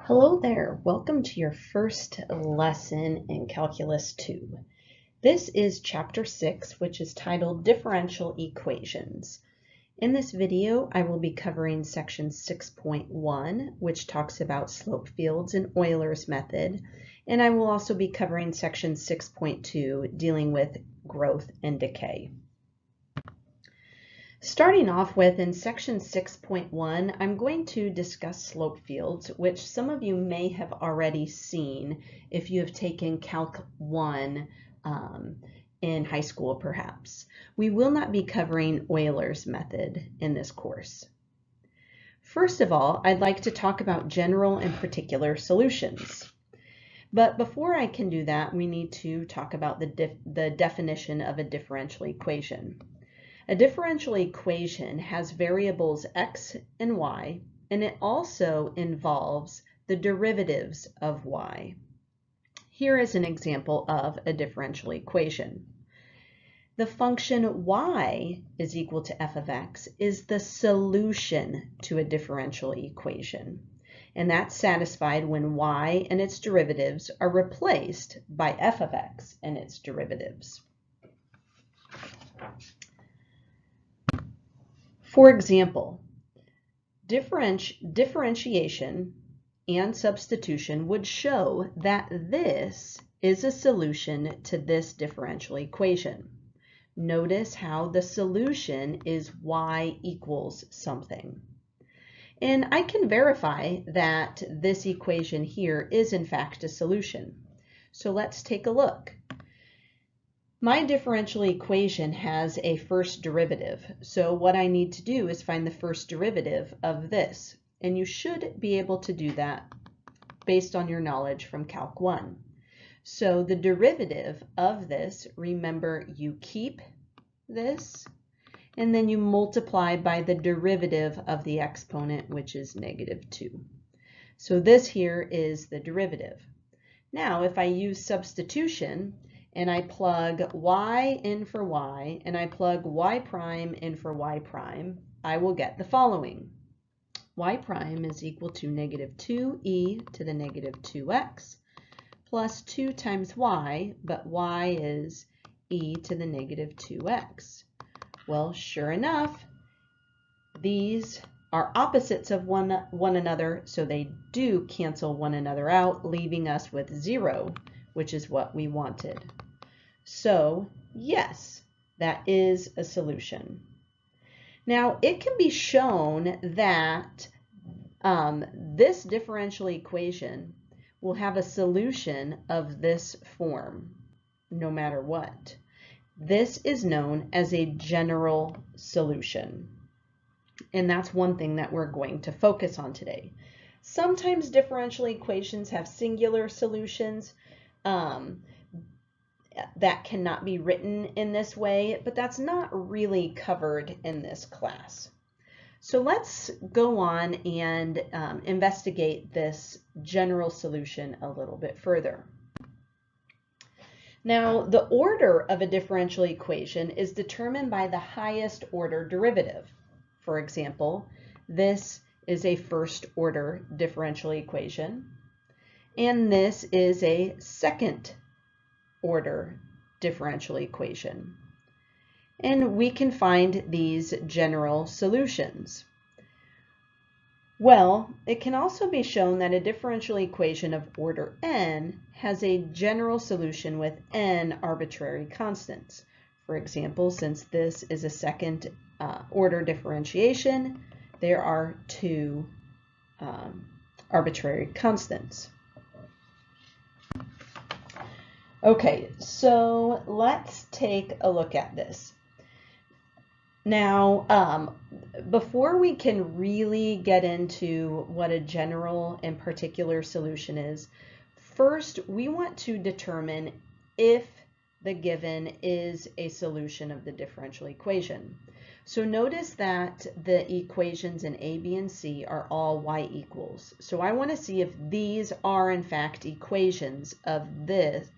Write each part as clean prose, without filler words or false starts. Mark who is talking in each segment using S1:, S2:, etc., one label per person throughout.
S1: Hello there, welcome to your first lesson in Calculus 2. This is Chapter 6, which is titled Differential Equations. In this video, I will be covering Section 6.1, which talks about slope fields and Euler's method, and I will also be covering Section 6.2, dealing with growth and decay. Starting off with, in section 6.1, I'm going to discuss slope fields, which some of you may have already seen if you have taken Calc 1 in high school, perhaps. We will not be covering Euler's method in this course. First of all, I'd like to talk about general and particular solutions. But before I can do that, we need to talk about the definition of a differential equation. A differential equation has variables x and y, and it also involves the derivatives of y. Here is an example of a differential equation. The function y is equal to f of x is the solution to a differential equation, and that's satisfied when y and its derivatives are replaced by f of x and its derivatives. For example, differentiation and substitution would show that this is a solution to this differential equation. Notice how the solution is y equals something. And I can verify that this equation here is in fact a solution. So let's take a look. My differential equation has a first derivative, so what I need to do is find the first derivative of this, and you should be able to do that based on your knowledge from Calc 1. So the derivative of this, remember, you keep this, and then you multiply by the derivative of the exponent, which is -2. So this here is the derivative. Now, if I use substitution, and I plug y in for y, and I plug y prime in for y prime, I will get the following. Y prime is equal to -2e to the -2x plus 2 times y, but y is e to the -2x. Well, sure enough, these are opposites of one another, so they do cancel one another out, leaving us with 0, which is what we wanted. So, yes, that is a solution. Now, it can be shown that this differential equation will have a solution of this form, no matter what. This is known as a general solution. And that's one thing that we're going to focus on today. Sometimes differential equations have singular solutions. That cannot be written in this way, but that's not really covered in this class. So let's go on and investigate this general solution a little bit further. Now, the order of a differential equation is determined by the highest order derivative. For example, this is a first order differential equation, and this is a second order differential equation. And we can find these general solutions. Well, it can also be shown that a differential equation of order n has a general solution with n arbitrary constants. For example, since this is a second order differentiation, there are 2 arbitrary constants. Okay, so let's take a look at this. Now, before we can really get into what a general and particular solution is, first we want to determine if the given is a solution of the differential equation. So notice that the equations in A, B, and C are all y equals. So I want to see if these are in fact equations of this,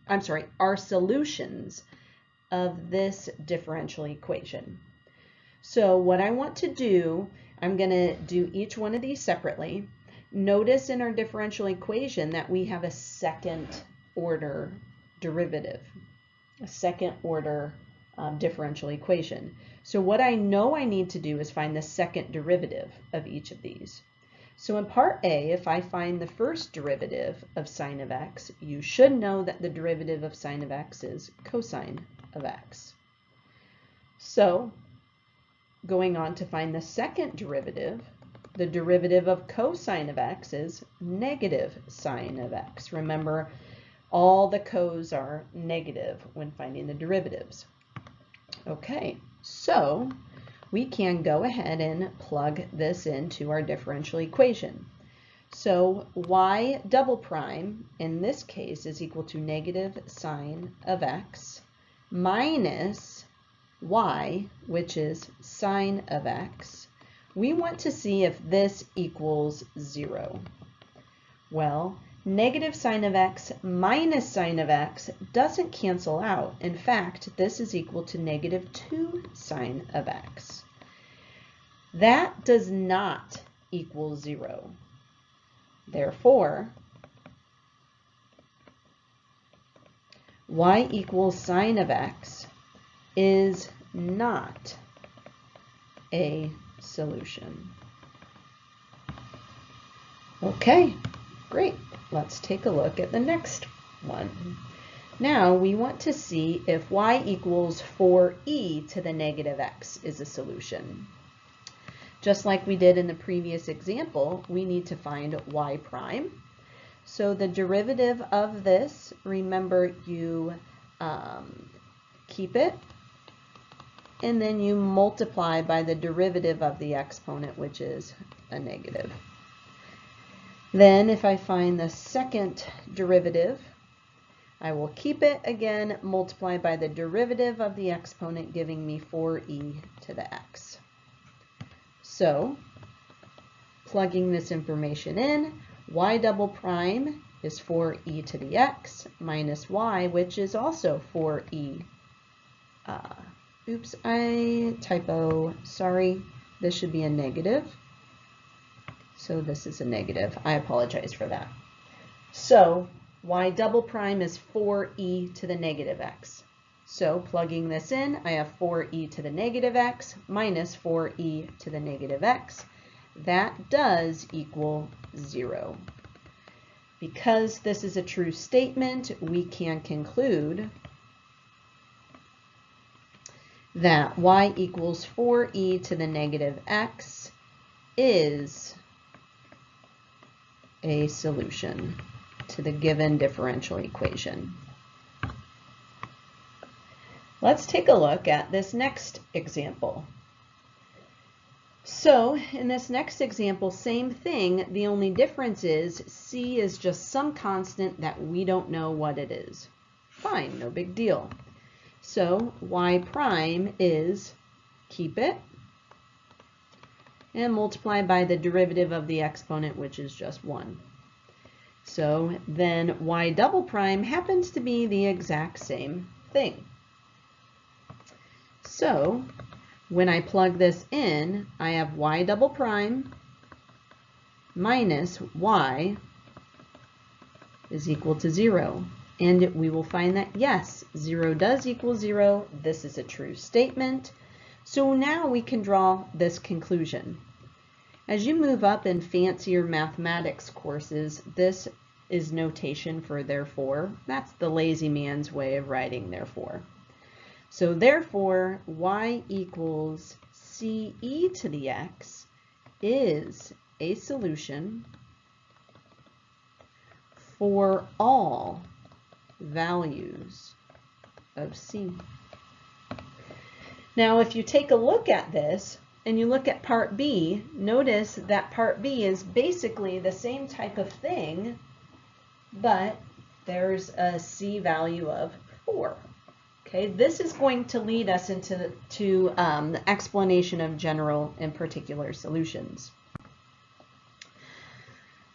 S1: are solutions of this differential equation. So what I want to do, I'm going to do each one of these separately. Notice in our differential equation that we have a second order derivative, a second order differential equation. So what I know I need to do is find the second derivative of each of these. So in part A, if I find the first derivative of sine of x, you should know that the derivative of sine of x is cosine of x. So going on to find the second derivative, the derivative of cosine of x is negative sine of x. Remember, all the cos are negative when finding the derivatives. Okay, so we can go ahead and plug this into our differential equation. So y double prime in this case is equal to negative sine of x minus y, which is sine of x. We want to see if this equals 0. Well, negative sine of x minus sine of x doesn't cancel out. In fact, this is equal to negative 2 sine of x. That does not equal 0. Therefore, y equals sine of x is not a solution. Okay, great. Let's take a look at the next one. Now we want to see if y equals 4e to the negative x is a solution. Just like we did in the previous example, we need to find y prime. So the derivative of this, remember you keep it, and then you multiply by the derivative of the exponent, which is a negative. Then if I find the second derivative, I will keep it again, multiply by the derivative of the exponent, giving me 4e to the x. So, plugging this information in, y double prime is 4e to the x minus y, which is also 4e. Oops, typo, sorry. This should be a negative. So this is a negative. I apologize for that. So y double prime is 4e to the negative x. So plugging this in, I have 4e to the negative x minus 4e to the negative x. That does equal 0. Because this is a true statement, we can conclude that y equals 4e to the negative x is a solution to the given differential equation. Let's take a look at this next example. So in this next example, same thing. The only difference is c is just some constant that we don't know what it is. Fine, no big deal. So y prime is, keep it, and multiply by the derivative of the exponent, which is just 1. So then y double prime happens to be the exact same thing. So when I plug this in, I have y double prime minus y is equal to 0. And we will find that, yes, 0 does equal 0. This is a true statement. So now we can draw this conclusion. As you move up in fancier mathematics courses, this is notation for therefore. That's the lazy man's way of writing therefore. So therefore, y equals ce to the x is a solution for all values of c. Now, if you take a look at this and you look at part B, notice that part B is basically the same type of thing, but there's a c value of 4. Okay, this is going to lead us into the explanation of general and particular solutions.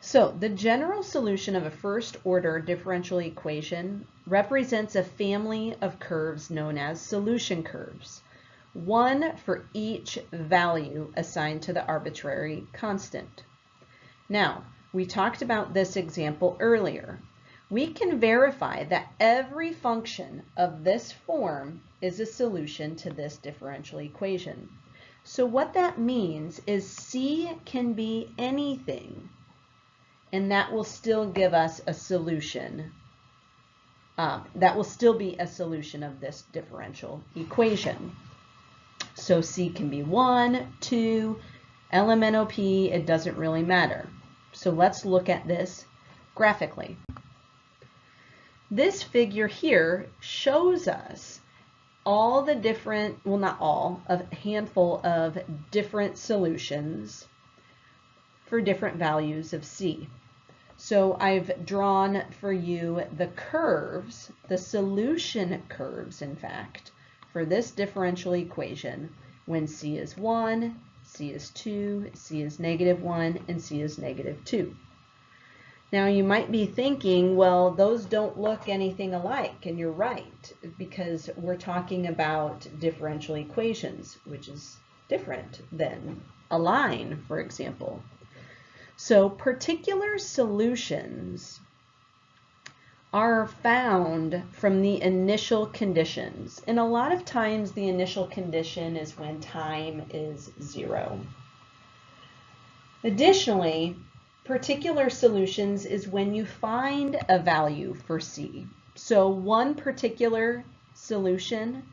S1: So the general solution of a first-order differential equation represents a family of curves known as solution curves, one for each value assigned to the arbitrary constant. Now, We talked about this example earlier. We can verify that every function of this form is a solution to this differential equation. So what that means is C can be anything, and that will still give us a solution. That will still be a solution of this differential equation. So C can be 1, 2, LMNOP, it doesn't really matter. So let's look at this graphically. This figure here shows us all the different, well not all, a handful of different solutions for different values of C. So I've drawn for you the curves, the solution curves in fact, for this differential equation when C is 1, C is 2, C is -1, and C is -2. Now you might be thinking, well, those don't look anything alike, and you're right, because we're talking about differential equations, which is different than a line, for example. So particular solutions are found from the initial conditions, and a lot of times the initial condition is when time is 0. Additionally, particular solutions is when you find a value for C. So one particular solution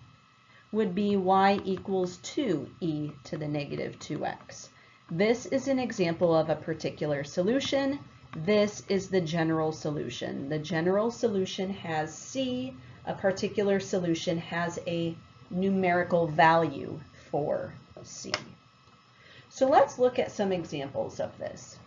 S1: would be y equals 2e to the -2x. This is an example of a particular solution. This is the general solution. The general solution has C. A particular solution has a numerical value for C. So let's look at some examples of this.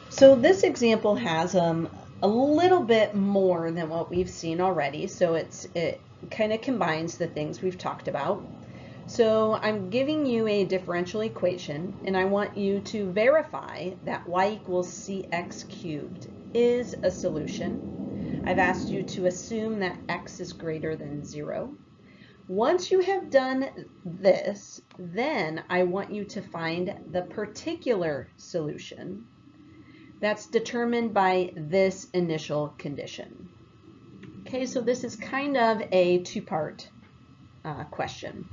S1: So this example has a little bit more than what we've seen already. So it kind of combines the things we've talked about. So I'm giving you a differential equation, and I want you to verify that y equals cx cubed is a solution. I've asked you to assume that x is greater than 0. Once you have done this, then I want you to find the particular solution that's determined by this initial condition. Okay, so this is kind of a two-part question.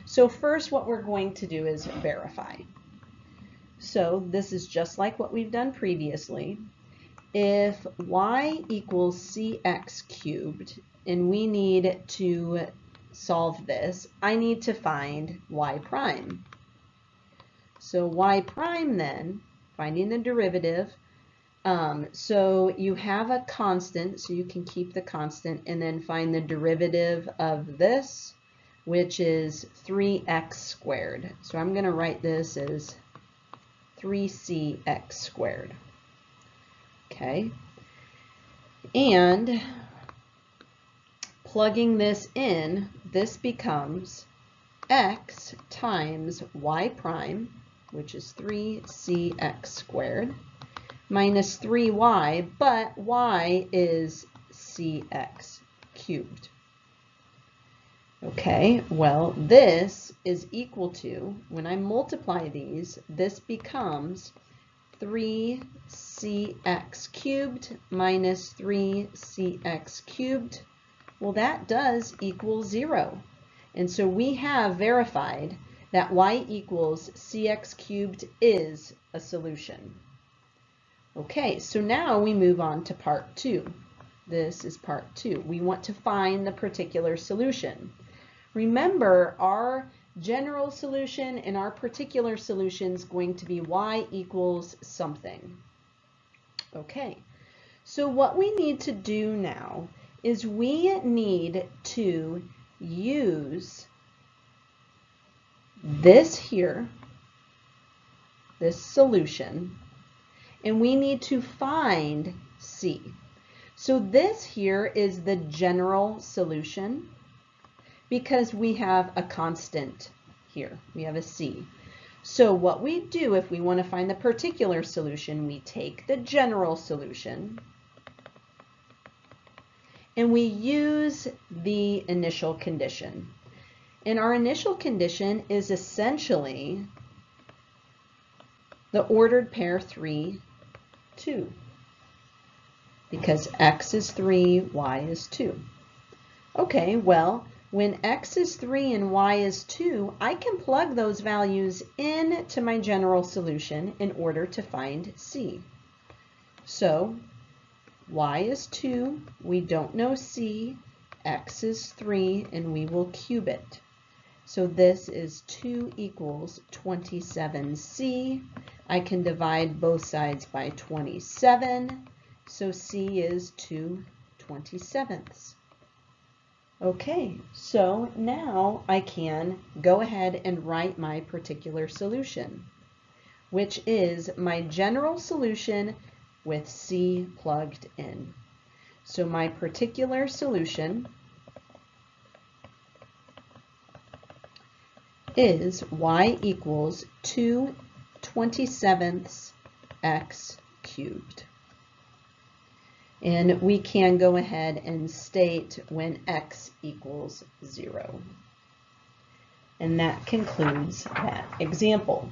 S1: So first, what we're going to do is verify. So this is just like what we've done previously. If y equals cx cubed, and we need to solve this, I need to find y prime. So y prime then, finding the derivative, so you have a constant, so you can keep the constant, and then find the derivative of this, which is 3x squared. So I'm going to write this as 3cx squared. Okay. And plugging this in, this becomes x times y prime, which is 3cx squared, minus 3y, but y is cx cubed. Okay, well, this is equal to, when I multiply these, this becomes 3cx cubed minus 3cx cubed. Well, that does equal 0. And so we have verified that y equals cx cubed is a solution. Okay, so now we move on to part 2. This is part 2. We want to find the particular solution. Remember, our general solution and our particular solution is going to be y equals something. Okay, so what we need to do now is we need to use this here, this solution, and we need to find C. So this here is the general solution, because we have a constant here. We have a C. So what we do if we want to find the particular solution, we take the general solution and we use the initial condition. And our initial condition is essentially the ordered pair 3, 2, because x is 3, y is 2. Okay, well, when x is 3 and y is 2, I can plug those values into my general solution in order to find c. So y is 2, we don't know c, x is 3, and we will cube it. So this is 2 equals 27c. I can divide both sides by 27, so c is 2/27. Okay, so now I can go ahead and write my particular solution, which is my general solution with c plugged in. So my particular solution is y equals 2/27 x cubed. And we can go ahead and state when x equals 0. And that concludes that example.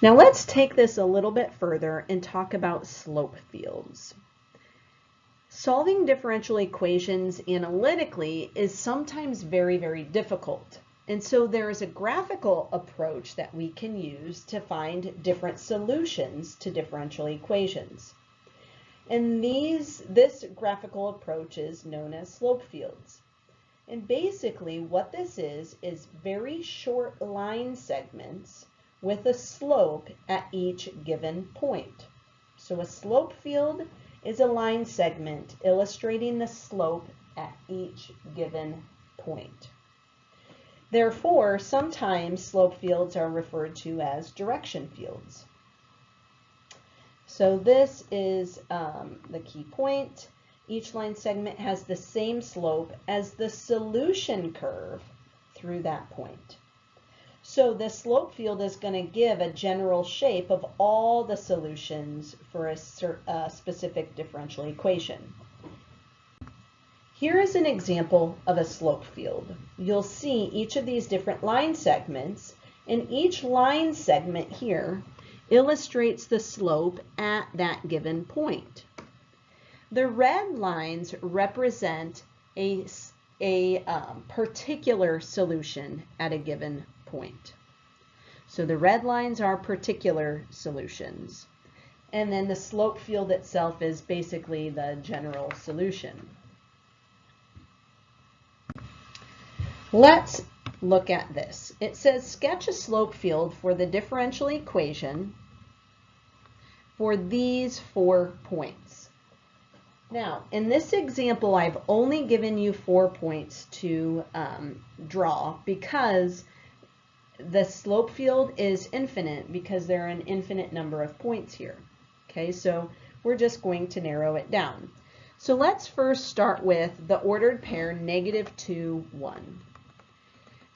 S1: Now let's take this a little bit further and talk about slope fields. Solving differential equations analytically is sometimes very, very difficult. And so there is a graphical approach that we can use to find different solutions to differential equations. And this graphical approach is known as slope fields. And basically what this is very short line segments with a slope at each given point. So a slope field is a line segment illustrating the slope at each given point. Therefore, sometimes slope fields are referred to as direction fields. So this is the key point. Each line segment has the same slope as the solution curve through that point. So the slope field is going to give a general shape of all the solutions for a specific differential equation. Here is an example of a slope field. You'll see each of these different line segments, and each line segment here illustrates the slope at that given point. The red lines represent a particular solution at a given point. So the red lines are particular solutions. And then the slope field itself is basically the general solution. Let's look at this. It says sketch a slope field for the differential equation for these 4 points. Now, in this example, I've only given you 4 points to draw because the slope field is infinite because there are an infinite number of points here. Okay, so we're just going to narrow it down. So let's first start with the ordered pair -2, 1.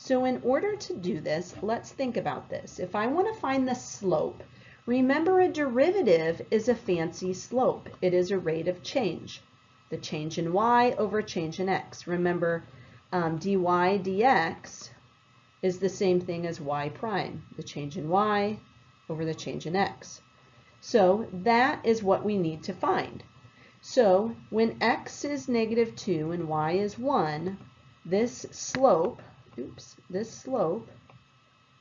S1: So in order to do this, let's think about this. If I want to find the slope, remember a derivative is a fancy slope. It is a rate of change. The change in y over change in x. Remember, dy dx is the same thing as y prime, the change in y over the change in x. So that is what we need to find. So when x is -2 and y is 1, this slope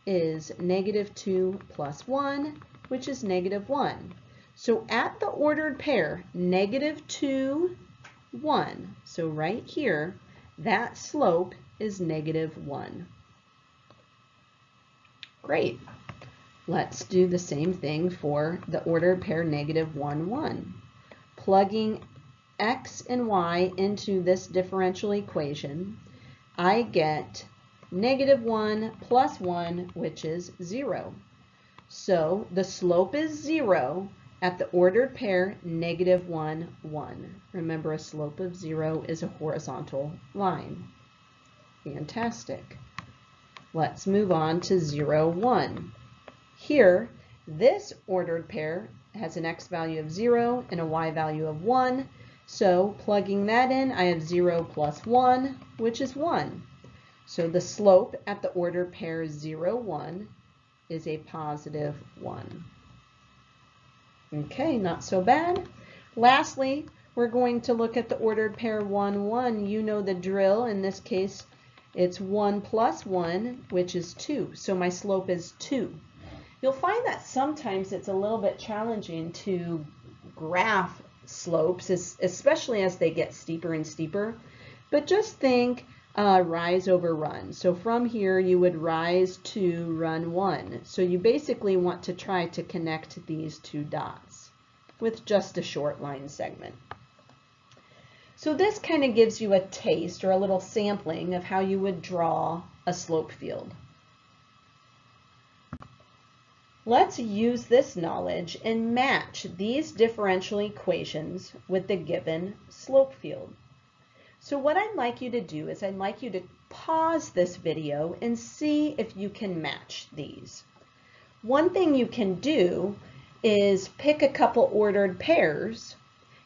S1: is -2 plus 1, which is -1. So at the ordered pair, -2, 1, so right here, that slope is -1. Great. Let's do the same thing for the ordered pair -1, 1. Plugging x and y into this differential equation, I get -1 plus 1, which is 0. So the slope is 0 at the ordered pair -1, 1. Remember, a slope of 0 is a horizontal line. Fantastic. Let's move on to 0, 1. Here, this ordered pair has an x value of 0 and a y value of 1. So plugging that in, I have 0 plus 1, which is 1. So the slope at the ordered pair 0, 1 is a positive 1. Okay, not so bad. Lastly, we're going to look at the ordered pair 1, 1. You know the drill. In this case, it's 1 plus 1, which is 2. So my slope is 2. You'll find that sometimes it's a little bit challenging to graph slopes, especially as they get steeper and steeper. But just think rise over run. So from here, you would rise to run 1. So you basically want to try to connect these two dots with just a short line segment. So this kind of gives you a taste or a little sampling of how you would draw a slope field. Let's use this knowledge and match these differential equations with the given slope field. So what I'd like you to do is I'd like you to pause this video and see if you can match these. One thing you can do is pick a couple ordered pairs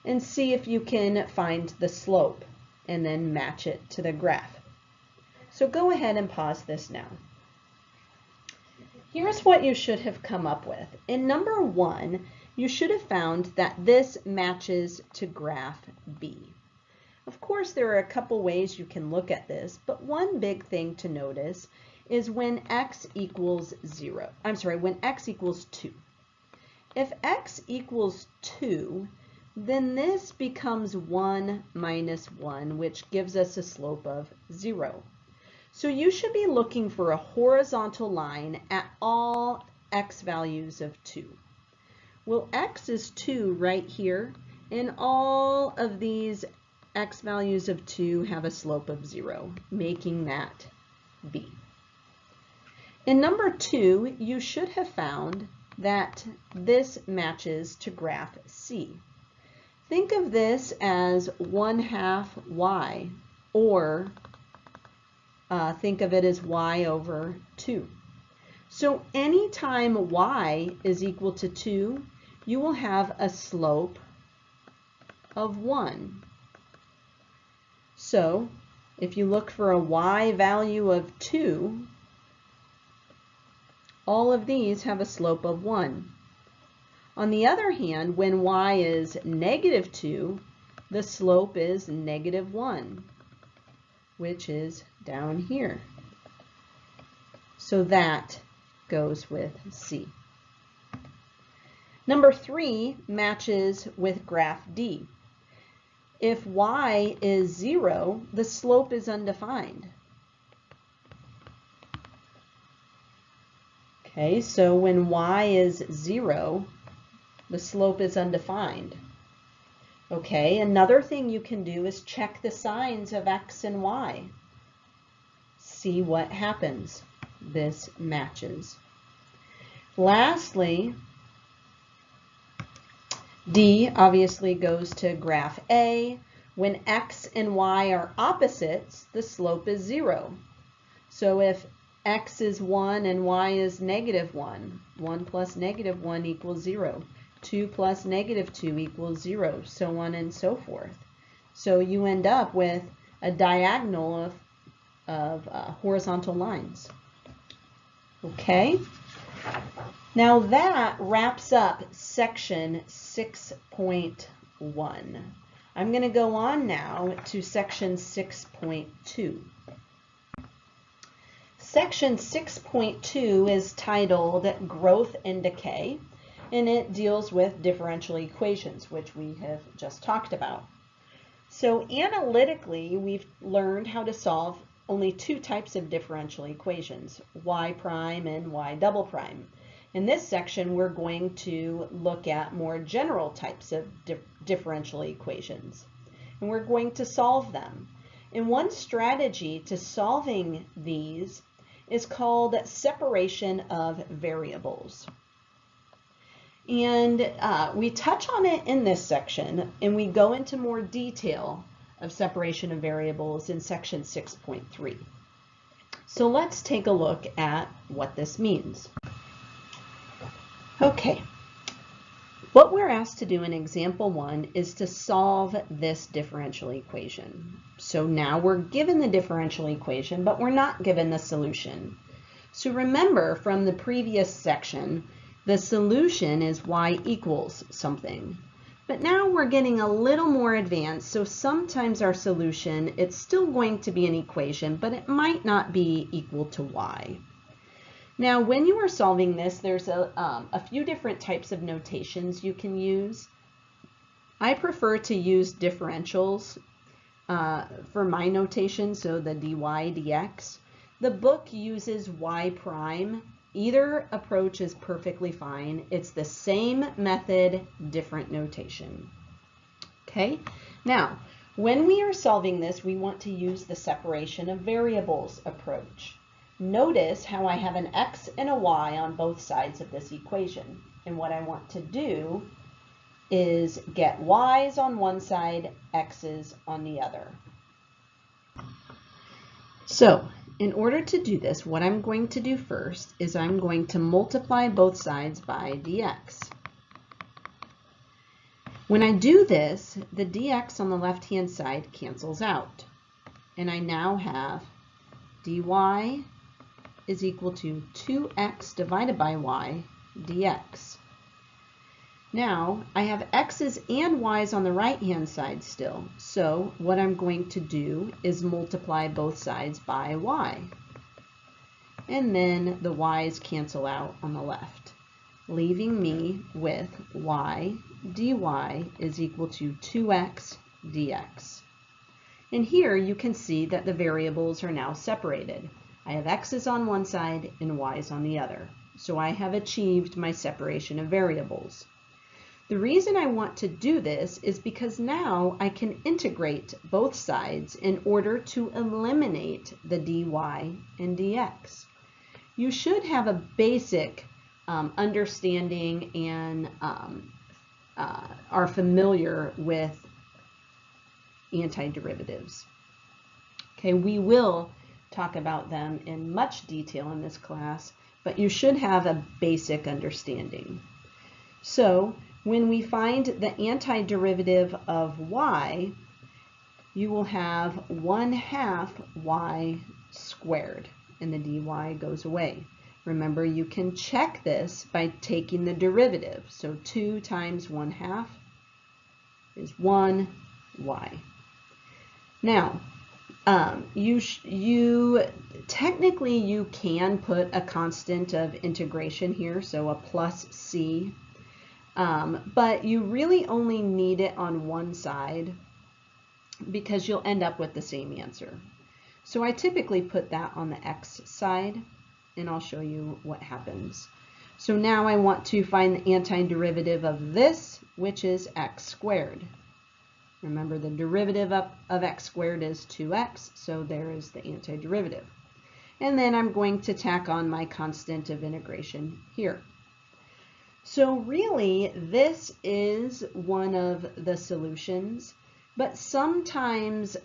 S1: and see if you can find the slope and then match it to the graph. So go ahead and pause this now. Here's what you should have come up with. In number 1, you should have found that this matches to graph B. Of course, there are a couple ways you can look at this, but one big thing to notice is when x equals 2. If x equals 2, then this becomes 1 minus 1, which gives us a slope of 0. So you should be looking for a horizontal line at all x values of 2. Well, x is 2 right here, and all of these x values of 2 have a slope of 0, making that B. In number 2, you should have found that this matches to graph C. Think of this as 1/2 y, or think of it as y over 2. So anytime y is equal to 2, you will have a slope of 1. So if you look for a y value of 2, all of these have a slope of 1. On the other hand, when y is negative 2, the slope is negative 1, which is down here. So that goes with C. Number 3 matches with graph D. If y is 0, the slope is undefined. Okay, so when y is 0, the slope is undefined. Okay, another thing you can do is check the signs of x and y. See what happens. This matches. Lastly, D obviously goes to graph A. When x and y are opposites, the slope is 0. So if x is 1 and y is negative 1, 1 plus negative 1 equals 0. 2 plus negative 2 equals 0, so on and so forth. So you end up with a diagonal of horizontal lines. Okay? Now that wraps up section 6.1. I'm going to go on now to section 6.2. Section 6.2 is titled Growth and Decay, and it deals with differential equations, which we have just talked about. So analytically, we've learned how to solve only two types of differential equations, y prime and y double prime. In this section, we're going to look at more general types of differential equations, and we're going to solve them. And one strategy to solving these is called separation of variables. And we touch on it in this section, and we go into more detail of separation of variables in section 6.3. So let's take a look at what this means. Okay, what we're asked to do in example 1 is to solve this differential equation. So now we're given the differential equation, but we're not given the solution. So remember from the previous section, the solution is y equals something. But now we're getting a little more advanced, so sometimes our solution, it's still going to be an equation, but it might not be equal to y. Now, when you are solving this, there's a few different types of notations you can use. I prefer to use differentials for my notation, so the dy dx. The book uses y prime. Either approach is perfectly fine. It's the same method, different notation. Okay, now when we are solving this, we want to use the separation of variables approach. Notice how I have an x and a y on both sides of this equation. And what I want to do is get y's on one side, x's on the other. So in order to do this, what I'm going to do first is I'm going to multiply both sides by dx. When I do this, the dx on the left-hand side cancels out. And I now have dy is equal to 2x divided by y dx. Now, I have x's and y's on the right-hand side still, so what I'm going to do is multiply both sides by y. And then the y's cancel out on the left, leaving me with y dy is equal to 2x dx. And here you can see that the variables are now separated. I have x's on one side and y's on the other, so I have achieved my separation of variables. The reason I want to do this is because now I can integrate both sides in order to eliminate the dy and dx. You should have a basic understanding and are familiar with antiderivatives. Okay, we will talk about them in much detail in this class, but you should have a basic understanding. So when we find the antiderivative of y, you will have 1/2 y squared, and the dy goes away. Remember, you can check this by taking the derivative. So 2 times 1/2 is 1y. Now, technically you can put a constant of integration here, so a plus c. But you really only need it on one side because you'll end up with the same answer. So I typically put that on the x side, and I'll show you what happens. So now I want to find the antiderivative of this, which is x squared. Remember, the derivative of x squared is 2x, so there is the antiderivative. And then I'm going to tack on my constant of integration here. So really, this is one of the solutions, but sometimes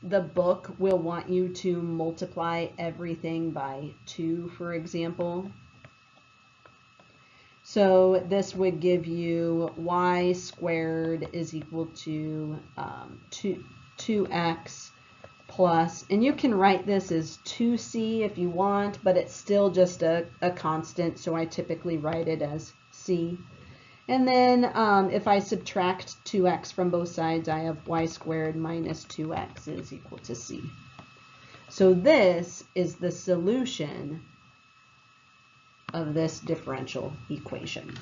S1: the book will want you to multiply everything by 2, for example. So this would give you y squared is equal to 2x plus, and you can write this as 2c if you want, but it's still just a constant, so I typically write it as c. And then if I subtract 2x from both sides, I have y squared minus 2x is equal to c. So this is the solution of this differential equation.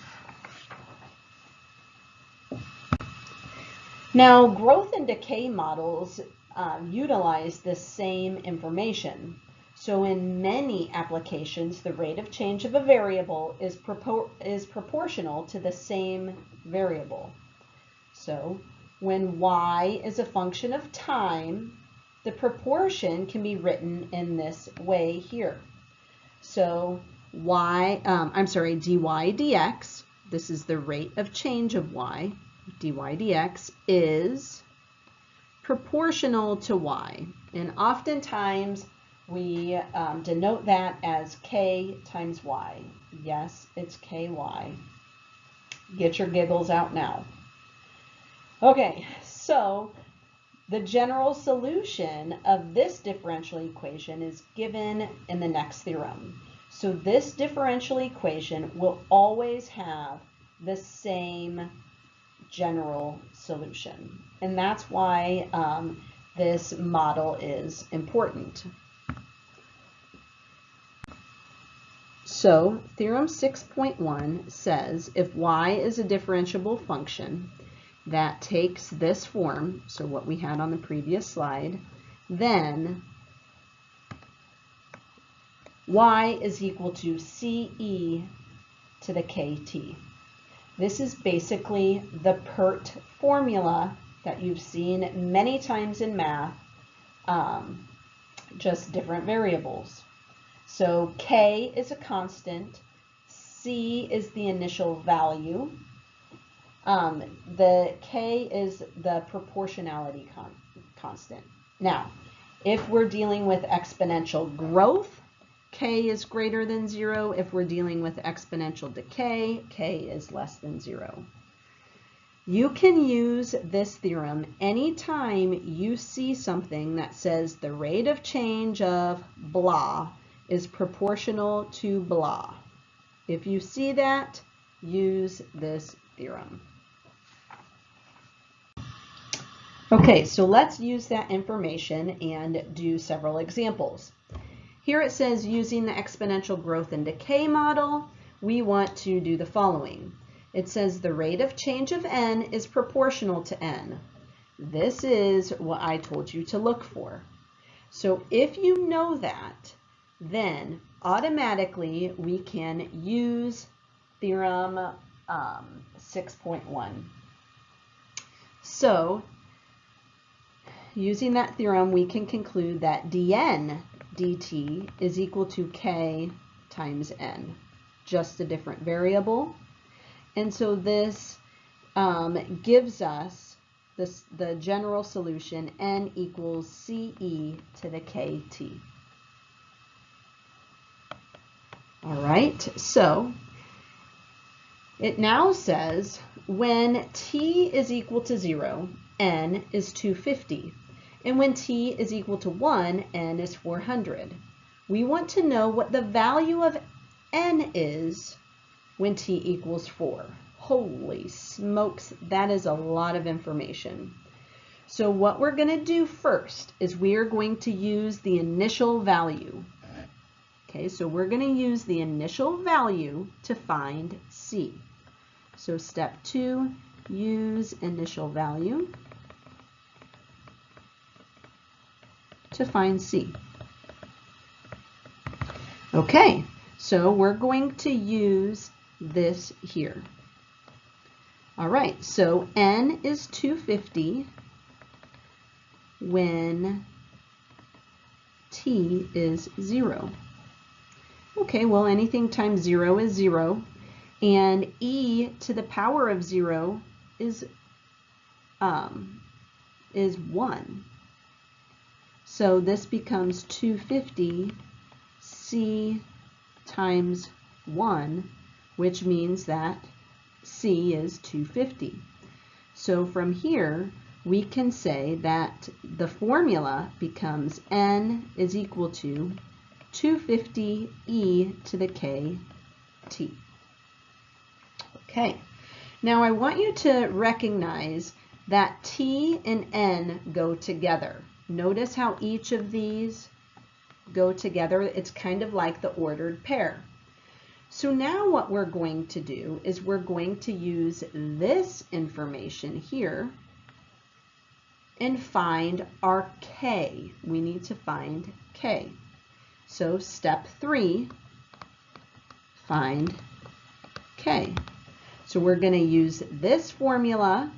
S1: Now, growth and decay models utilize the same information. So in many applications, the rate of change of a variable is proportional to the same variable. So when y is a function of time, the proportion can be written in this way here. So dy dx, this is the rate of change of y, dy dx is proportional to y. And oftentimes we denote that as k times y. Yes, it's ky. Get your giggles out now. Okay, so The general solution of this differential equation is given in the next theorem. So this differential equation will always have the same general solution. And that's why this model is important. So theorem 6.1 says if y is a differentiable function that takes this form, so what we had on the previous slide, then y is equal to CE to the KT. This is basically the PERT formula that you've seen many times in math, just different variables. So K is a constant, C is the initial value, the K is the proportionality constant. Now, if we're dealing with exponential growth, K is greater than 0. If we're dealing with exponential decay, K is less than 0. You can use this theorem anytime you see something that says the rate of change of blah is proportional to blah. If you see that, use this theorem. Okay, so let's use that information and do several examples. Here it says using the exponential growth and decay model, we want to do the following. It says the rate of change of n is proportional to n. This is what I told you to look for. So if you know that, then automatically we can use theorem 6.1. So using that theorem, we can conclude that dn dt is equal to k times n, just a different variable. And so this gives us the general solution, n equals CE to the KT. All right, so it now says when t is equal to 0, n is 250. And when t is equal to 1, n is 400. We want to know what the value of n is when t equals 4. Holy smokes, that is a lot of information. So what we're going to do first is we are going to use the initial value. Okay, so we're going to use the initial value to find c. So step 2, use initial value to find c. Okay, so we're going to use this here. All right, so n is 250 when t is 0. Okay, well, anything times 0 is 0, and e to the power of 0 is 1. So this becomes 250 c times 1, which means that c is 250. So from here, we can say that the formula becomes n is equal to 250 e to the kt. Okay, now I want you to recognize that t and n go together. Notice how each of these go together. It's kind of like the ordered pair. So now what we're going to do is we're going to use this information here and find our k. We need to find k. So step 3, find k. So we're going to use this formula,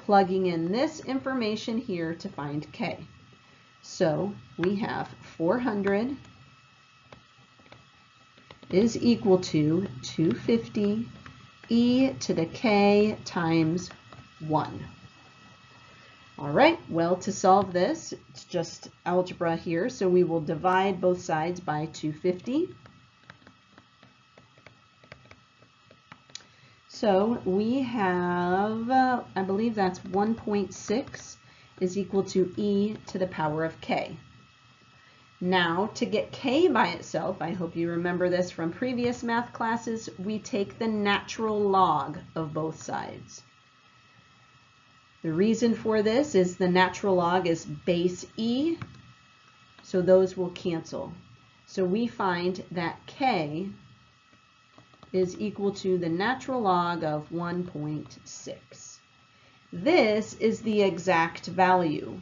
S1: plugging in this information here to find k. So we have 400 is equal to 250 e to the k times 1. All right, well, to solve this, it's just algebra here, so we will divide both sides by 250. So we have, I believe that's 1.6, is equal to e to the power of k. Now, to get k by itself, I hope you remember this from previous math classes, we take the natural log of both sides. The reason for this is the natural log is base e, so those will cancel. So we find that k is equal to the natural log of 1.6. This is the exact value.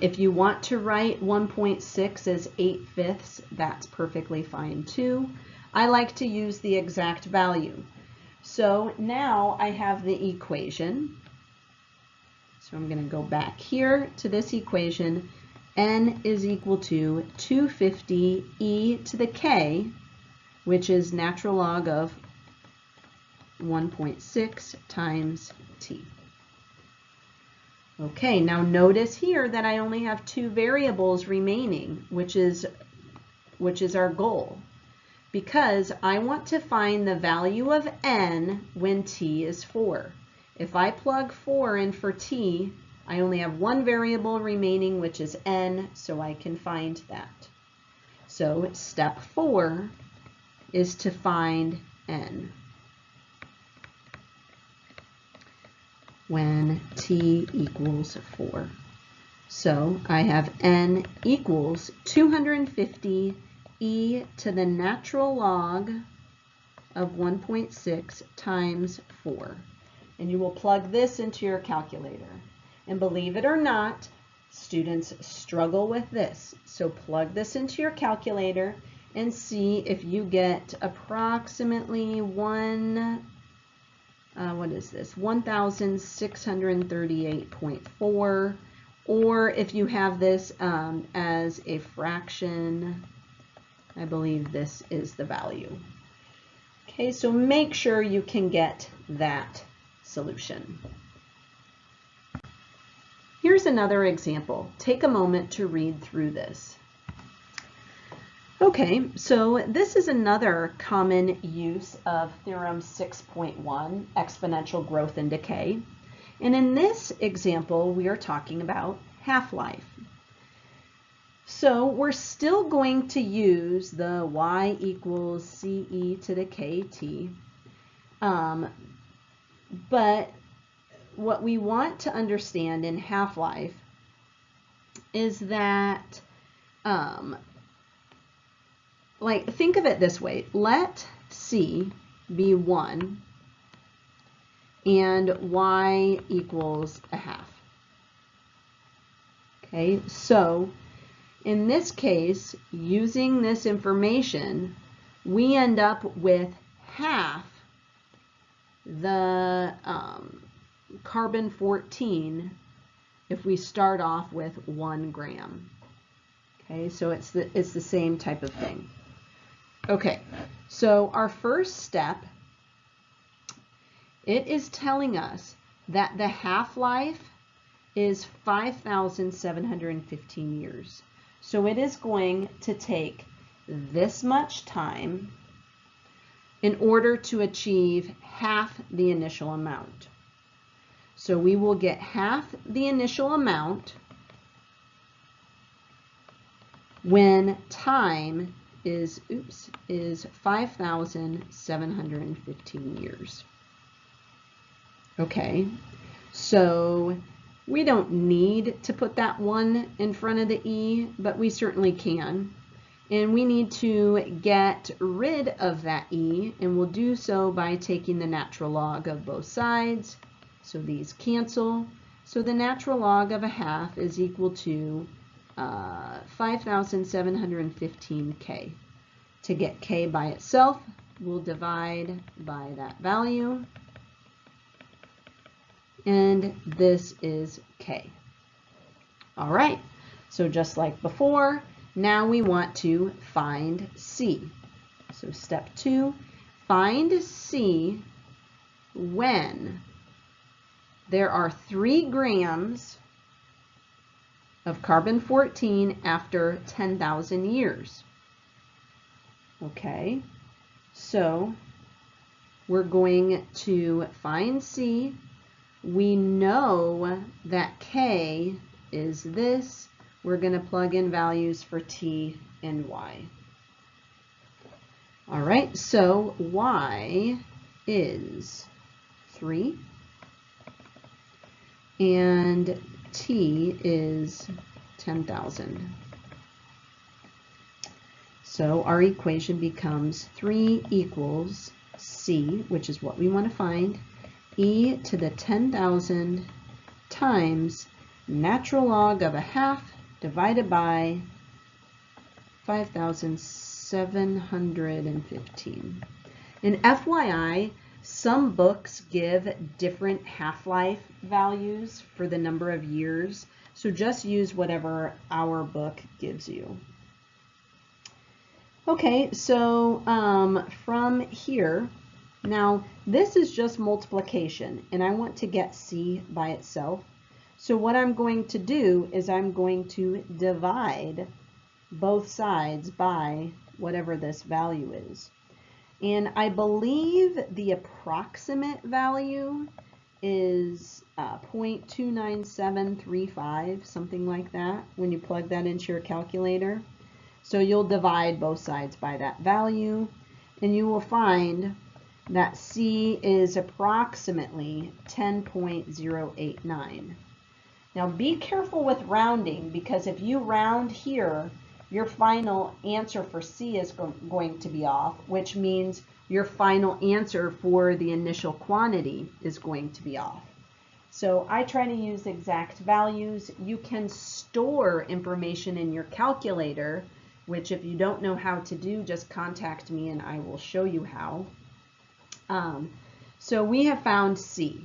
S1: If you want to write 1.6 as 8/5, that's perfectly fine too. I like to use the exact value. So now I have the equation. So I'm going to go back here to this equation. N is equal to 250 e to the k, which is natural log of 1.6 times t. Okay, now notice here that I only have two variables remaining, which is our goal, because I want to find the value of n when t is 4. If I plug 4 in for t, I only have one variable remaining, which is n, so I can find that. So step 4 is to find n when t equals 4. So I have n equals 250 e to the natural log of 1.6 times 4. And you will plug this into your calculator. And believe it or not, students struggle with this. So plug this into your calculator and see if you get approximately 1,638.4, or if you have this as a fraction, I believe this is the value. Okay, so make sure you can get that solution. Here's another example. Take a moment to read through this. Okay, so this is another common use of theorem 6.1, exponential growth and decay. And in this example, we are talking about half-life. So we're still going to use the y equals ce to the kt, but what we want to understand in half-life is that like, think of it this way. Let c be 1 and y equals a half. Okay, so in this case, using this information, we end up with half the carbon 14 if we start off with 1 gram. Okay, so it's the same type of thing. Okay, so our first step, it is telling us that the half-life is 5,715 years. So it is going to take this much time in order to achieve half the initial amount. So we will get half the initial amount when time is 5,715 years. Okay, so we don't need to put that 1 in front of the e, but we certainly can. And we need to get rid of that e, and we'll do so by taking the natural log of both sides. So these cancel. So the natural log of a half is equal to 5,715k. To get k by itself, we'll divide by that value. And this is k. All right, so just like before, now we want to find c. So step 2, find c when there are 3 grams of carbon 14 after 10,000 years. Okay, so we're going to find c we know that K is this. We're going to plug in values for T and Y. All right, so Y is 3 and T is 10,000. So our equation becomes 3 equals C, which is what we want to find, e to the 10,000 times natural log of a half divided by 5,715. And FYI, some books give different half-life values for the number of years, so just use whatever our book gives you. Okay, so from here, now this is just multiplication, and I want to get C by itself. So what I'm going to do is I'm going to divide both sides by whatever this value is. And I believe the approximate value is 0.29735, something like that, when you plug that into your calculator. So you'll divide both sides by that value, and you will find that C is approximately 10.089. Now be careful with rounding, because if you round here, your final answer for C is going to be off, which means your final answer for the initial quantity is going to be off. So I try to use exact values. You can store information in your calculator, which if you don't know how to do, just contact me and I will show you how. So we have found C.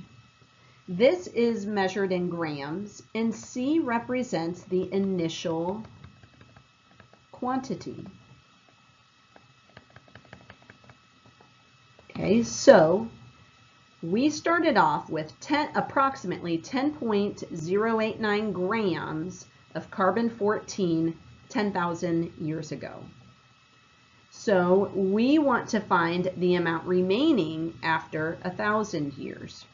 S1: This is measured in grams, and C represents the initial quantity. Okay, so we started off with approximately 10.089 grams of carbon-14 10,000 years ago. So we want to find the amount remaining after 1,000 years.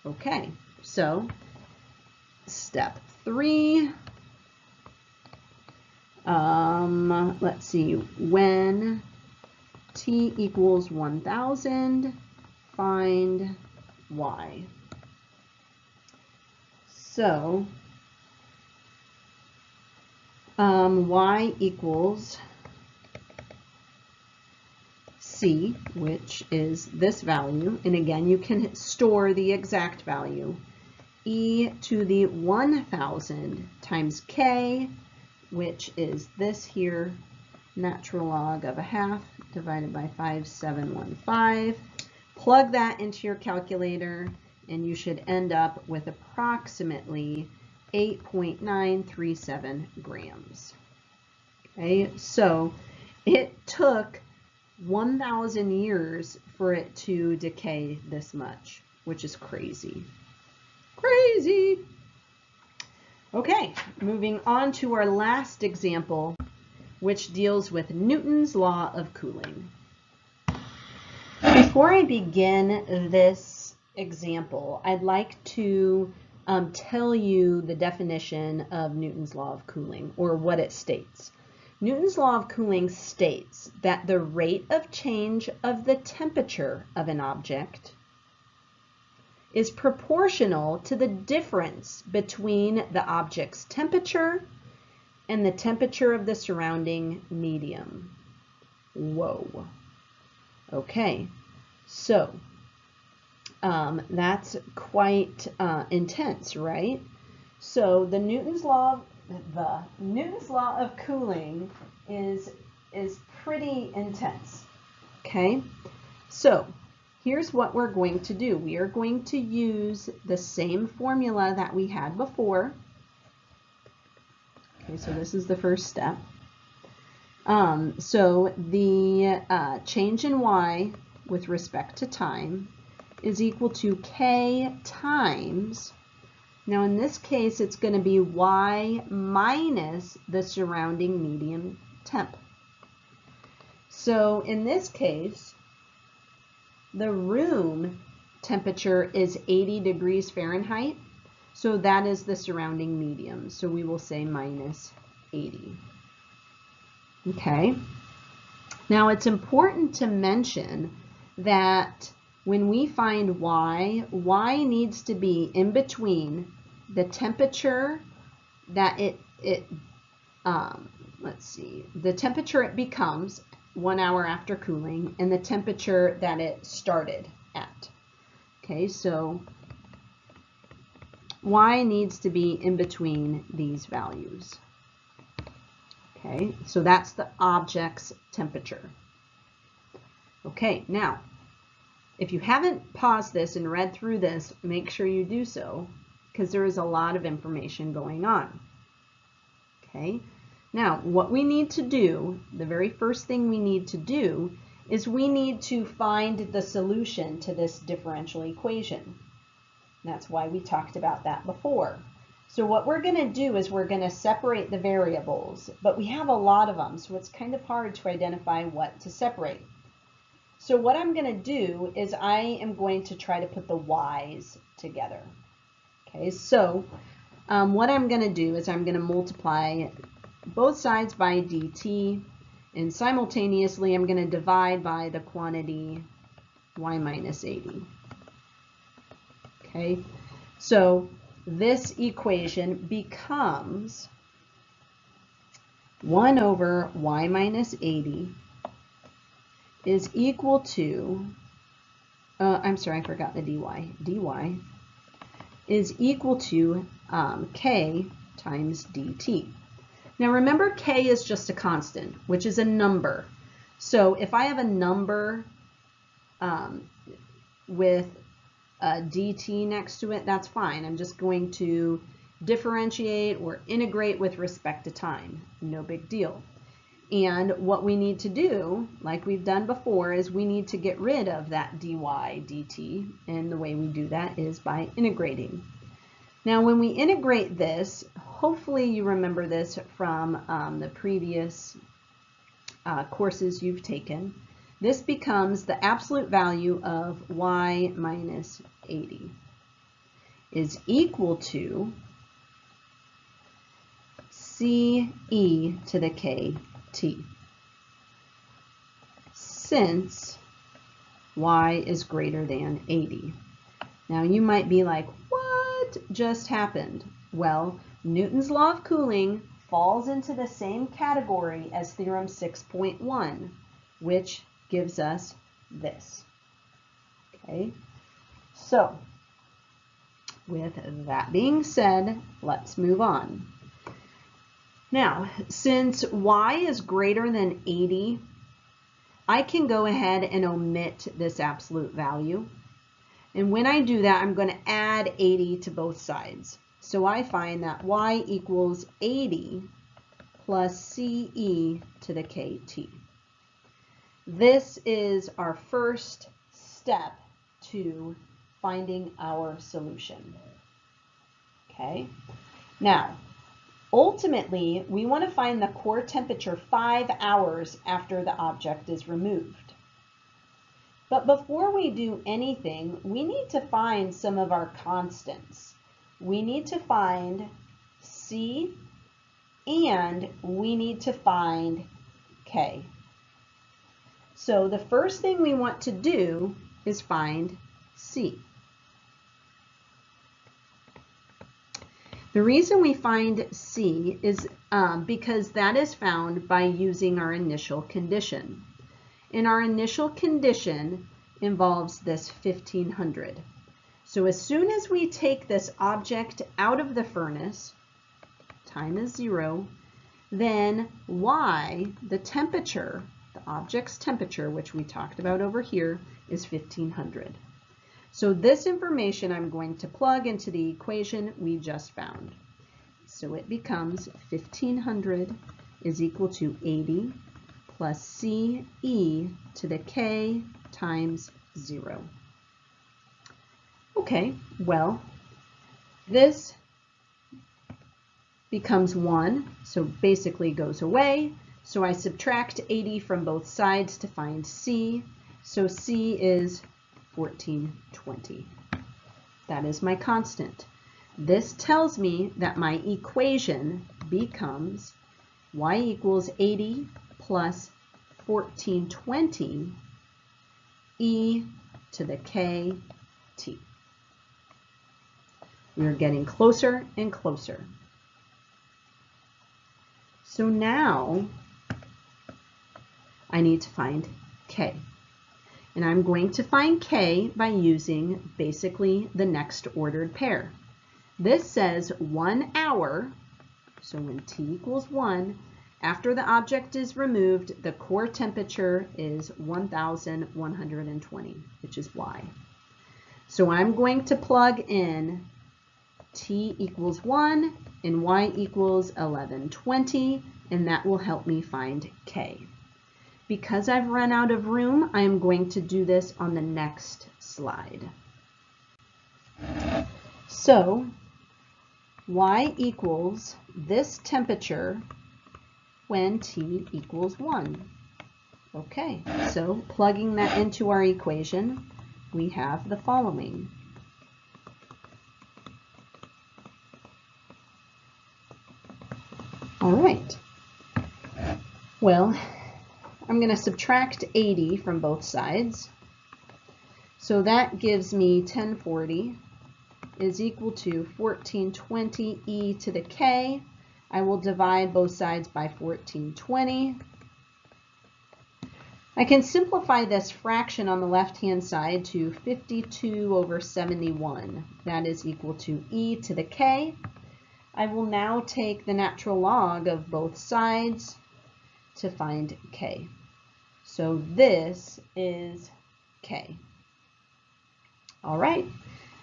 S1: Okay, so step 3. Let's see, when T equals 1,000, find Y. So Y equals C, which is this value, and again you can store the exact value, e to the 1,000 times K, which is this here, natural log of a half divided by 5,715. Plug that into your calculator and you should end up with approximately 8.937 grams. Okay, so it took 1,000 years for it to decay this much, which is crazy. Crazy! Okay, moving on to our last example, which deals with Newton's law of cooling. Before I begin this example, I'd like to tell you the definition of Newton's law of cooling, or what it states. Newton's law of cooling states that the rate of change of the temperature of an object is proportional to the difference between the object's temperature and the temperature of the surrounding medium. Whoa. Okay, so that's quite intense, right? So the Newton's law of cooling is pretty intense. Okay, so here's what we're going to do. We are going to use the same formula that we had before. Okay, so this is the first step. So the change in Y with respect to time is equal to K times, now in this case it's going to be Y minus the surrounding medium temp. So in this case, the room temperature is 80 degrees Fahrenheit. So that is the surrounding medium. So we will say minus 80. Okay. Now it's important to mention that when we find y needs to be in between the temperature that the temperature it becomes 1 hour after cooling and the temperature that it started at. Okay, so y needs to be in between these values. Okay, so that's the object's temperature. Okay, now, if you haven't paused this and read through this, make sure you do so, because there is a lot of information going on. Okay, now what we need to do, the very first thing we need to do, is we need to find the solution to this differential equation. That's why we talked about that before. So what we're going to do is we're going to separate the variables, but we have a lot of them, so it's kind of hard to identify what to separate. So what I'm going to do is I am going to try to put the y's together. Okay, so what I'm going to do is I'm going to multiply both sides by dt, and simultaneously I'm going to divide by the quantity y minus 80. Okay, so this equation becomes 1 over y minus 80 is equal to, I'm sorry, I forgot the dy. dy is equal to k times dt. Now remember, k is just a constant, which is a number. So if I have a number with dt next to it, that's fine. I'm just going to differentiate or integrate with respect to time. No big deal. And what we need to do, like we've done before, is we need to get rid of that dy dt, and the way we do that is by integrating. Now when we integrate this, hopefully you remember this from the previous courses you've taken. This becomes the absolute value of y minus 80 is equal to c e to the kt, since y is greater than 80. Now you might be like, what just happened? Well, Newton's law of cooling falls into the same category as theorem 6.1, which gives us this. Okay, so with that being said, let's move on. Now, since y is greater than 80, I can go ahead and omit this absolute value. And when I do that, I'm going to add 80 to both sides. So I find that y equals 80 plus ce to the kt. This is our first step to finding our solution. Okay, now ultimately we want to find the core temperature 5 hours after the object is removed. But before we do anything, we need to find some of our constants. We need to find c and we need to find k. So the first thing we want to do is find c. The reason we find c is because that is found by using our initial condition. And our initial condition involves this 1500. So as soon as we take this object out of the furnace, time is 0, then y, the temperature, the object's temperature, which we talked about over here, is 1500. So this information I'm going to plug into the equation we just found. So it becomes 1500 is equal to 80 plus c e to the k times 0. Okay, well, this becomes 1, so basically goes away. So I subtract 80 from both sides to find c. So c is 1420. That is my constant. This tells me that my equation becomes y equals 80 plus 1420 e to the kt. We are getting closer and closer. So now I need to find k. And I'm going to find k by using basically the next ordered pair. This says 1 hour, so when t equals 1, after the object is removed, the core temperature is 1120, which is y. So I'm going to plug in t equals 1 and y equals 1120, and that will help me find k. Because I've run out of room, I am going to do this on the next slide. So y equals this temperature when t equals 1. Okay, so plugging that into our equation, we have the following. All right. Well, I'm going to subtract 80 from both sides. So that gives me 1040 is equal to 1420 e to the k. I will divide both sides by 1420. I can simplify this fraction on the left-hand side to 52 over 71. That is equal to e to the k. I will now take the natural log of both sides to find k. So this is k. All right,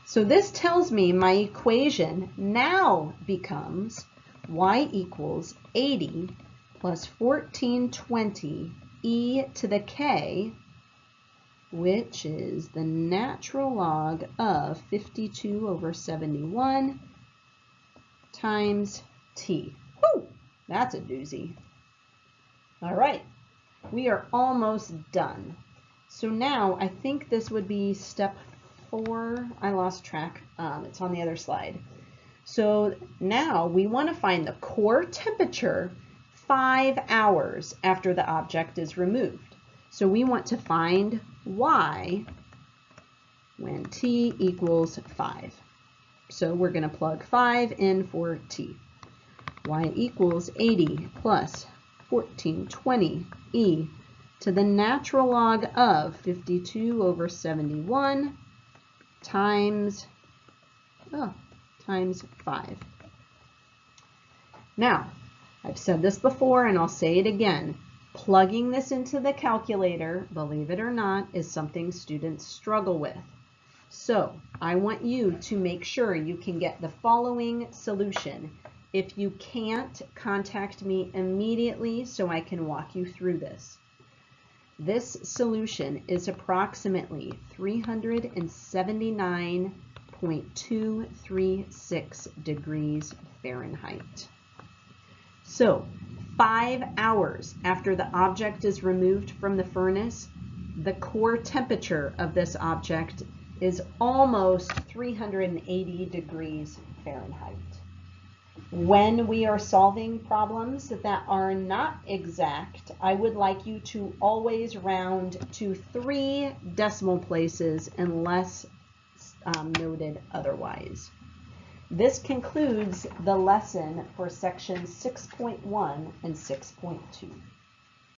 S1: so this tells me my equation now becomes y equals 80 plus 1420 e to the k, which is the natural log of 52 over 71 times t. Whew, that's a doozy. All right. We are almost done. So now I think this would be step 4. I lost track. It's on the other slide. So now we want to find the core temperature 5 hours after the object is removed. So we want to find y when t equals 5. So we're going to plug 5 in for t. Y equals 80 plus 1420 e to the natural log of 52 over 71 times 5. Now, I've said this before and I'll say it again. Plugging this into the calculator, believe it or not, is something students struggle with. So I want you to make sure you can get the following solution. If you can't, contact me immediately so I can walk you through this. This solution is approximately 379.236 degrees Fahrenheit. So 5 hours after the object is removed from the furnace, the core temperature of this object is almost 380 degrees Fahrenheit. When we are solving problems that are not exact, I would like you to always round to 3 decimal places unless noted otherwise. This concludes the lesson for section 6.1 and 6.2.